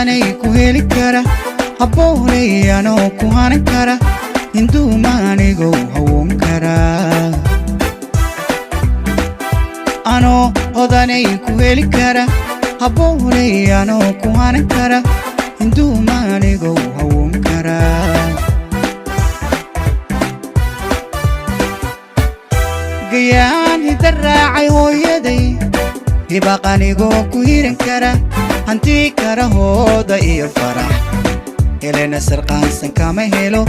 hodanay ku heli kara habboonay anoo ku hanan kara hinduu maanigo hawoon kara anoo hodanay ku heli kara habboonay anoo ku hanan kara hinduu maanigo hawoon kara gayaan hidarraacay hooyaday hibaqanigo ku hiran kara hantii kara hooda iyo farax helena sarqaansan kama helo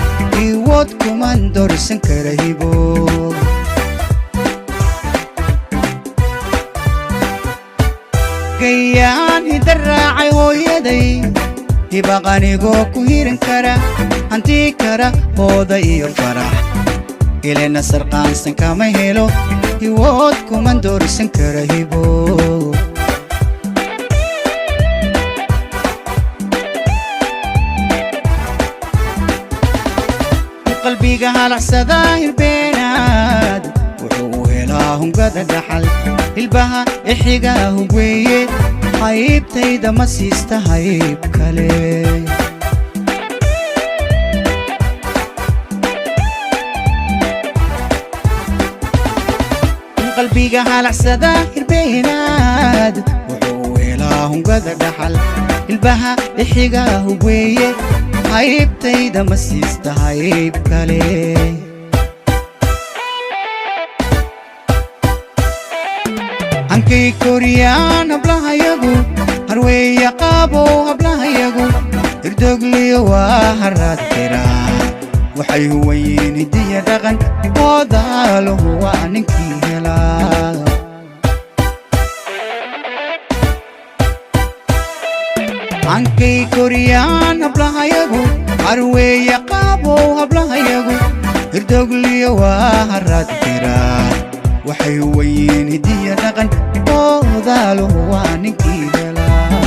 iwood kuman doorsan kara hibo gayaan hidarraacay hooyaday hibaqanigo ku hiran kara hantii kara hooda iyo farax helena sarqaansan kama helo iwood kuman doorsan kara hibo qalbiga halacsada hirbeenaad wuxuu helaa hungada dhaxal hilbaha ixiga hugweeye haybtayda ma siista hayb kale qalbiga halacsada hirbeenaad wuxuu helaa hungada dhaxal hilbaha ixiga hugweeye haybtayda ma siista hayb kale hankay koriyaan hablahayagu harweeya qaabo hablahayagu irdogliyo waa haraad tiraa waxay huwayiin hidiya dhaqan hoodaluhu waa ninkii helaa hankay koriyaan hablahayagu harweeya qaabo hablahayagu irdogliyo waa haraad tiraa waxay huwayiin hidiya dhaqan hoodaluhu waa ninkii helaa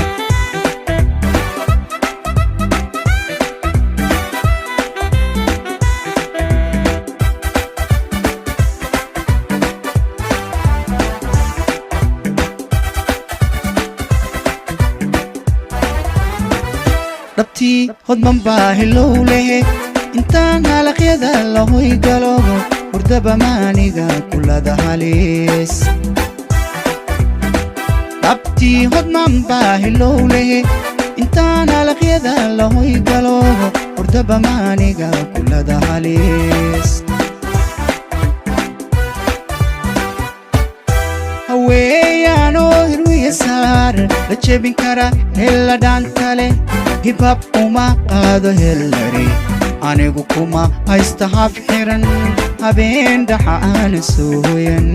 dhabtii hodman baa hilow lehe intaan halaqyada lahoy galoogo hurdaba maaniga kulada halis dhabtii hodman baa hilow lehe intaan halaqyada lahoy galoogo hurdaba maaniga kulada halis haweeyaanoo hirwiya saar la jebin kara hella dhaantale hibhab uma qaado hellari anigu kuma haysta hab xiran habeen dhaxa aana soo hoyan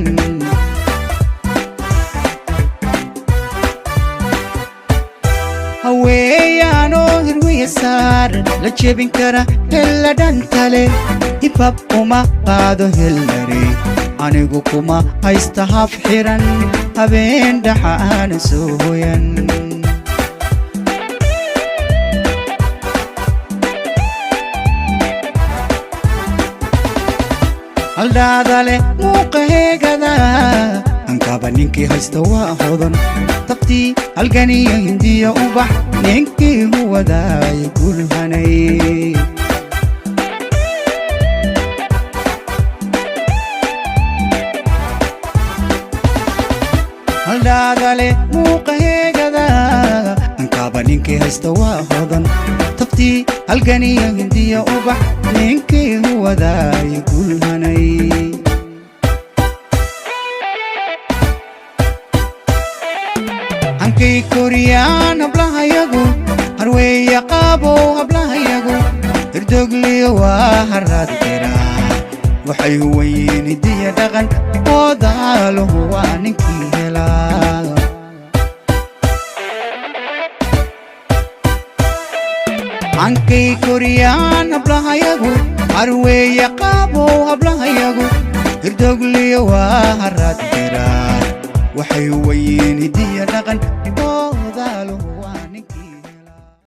haweeyaanoo hirwiya saar la jebin kara hella dhantale hibhab uma qaado hellari anigu kuma haysta hab xiran habeen dhaxa aana soo hoyan haldhaadale muuqa heegada ankaba ninkii haysta waa hodan tabtii halganiyo hindiya ubax ninkii huwadaaya gulhanay haldhaadale muuqa heegada ankaba ninkii haysta waa hodan tabtii halganiyo hindiya ubax ninkii huwadaaya gulhanay hankay koriyaan hablahayagu harweeya qaabo hablahayagu irdogliyo waa haraad tiraa waxay huwayiin hidiya dhaqan hoodaluhu waa ninkii helaa hankay koriyaan hablahayagu harweeya qaabo hablahayagu irdogliyo waa haraad tiraa waxay huwayiin hidiya dhaqan